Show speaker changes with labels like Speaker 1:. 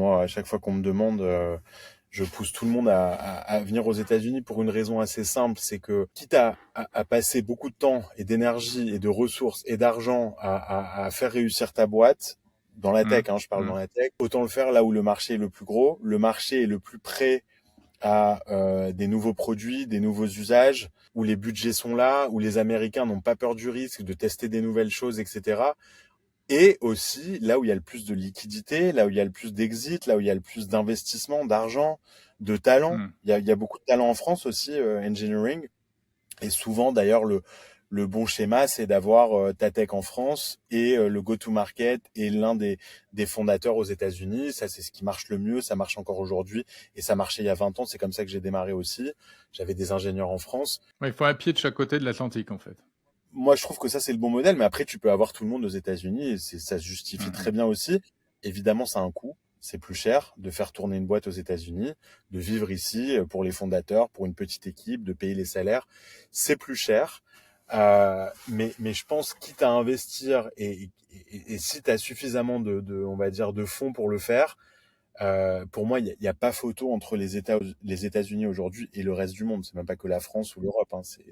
Speaker 1: Moi, à chaque fois qu'on me demande, je pousse tout le monde à venir aux États-Unis pour une raison assez simple, c'est que quitte à passer beaucoup de temps et d'énergie et de ressources et d'argent à faire réussir ta boîte, dans la tech,
Speaker 2: Hum,
Speaker 1: hein, je parle dans
Speaker 2: hum.
Speaker 1: la tech, autant le faire là où le marché est le plus gros, le marché est le plus prêt à des nouveaux produits, des nouveaux usages, où les budgets sont là, où les Américains n'ont pas peur du risque de tester des nouvelles choses, etc. Et aussi là où il y a le plus de liquidité, là où il y a le plus d'exit, là où il y a le plus d'investissement, d'argent, de talent.
Speaker 2: Hmm.
Speaker 1: Il y a beaucoup de talent en France aussi, engineering. Et souvent, d'ailleurs, le bon schéma, c'est d'avoir ta tech en France et le go-to-market et l'un des fondateurs aux États-Unis. Ça, c'est ce qui marche le mieux. Ça marche encore aujourd'hui. Et ça marchait il y a 20 ans. C'est comme ça que j'ai démarré aussi. J'avais des ingénieurs en France.
Speaker 2: Ouais, il faut un pied de chaque côté de l'Atlantique, en fait.
Speaker 1: Moi, je trouve que ça, c'est le bon modèle. Mais après, tu peux avoir tout le monde aux États-Unis et ça se justifie
Speaker 2: Hmm,
Speaker 1: très
Speaker 2: hmm.
Speaker 1: bien aussi. Évidemment, ça a un coût. C'est plus cher de faire tourner une boîte aux États-Unis, de vivre ici pour les fondateurs, pour une petite équipe, de payer les salaires. C'est plus cher. Mais je pense, quitte à investir et si tu as suffisamment on va dire, de fonds pour le faire, pour moi, il y a pas photo entre les États-Unis aujourd'hui et le reste du monde. C'est même pas que la France ou l'Europe. Hein, c'est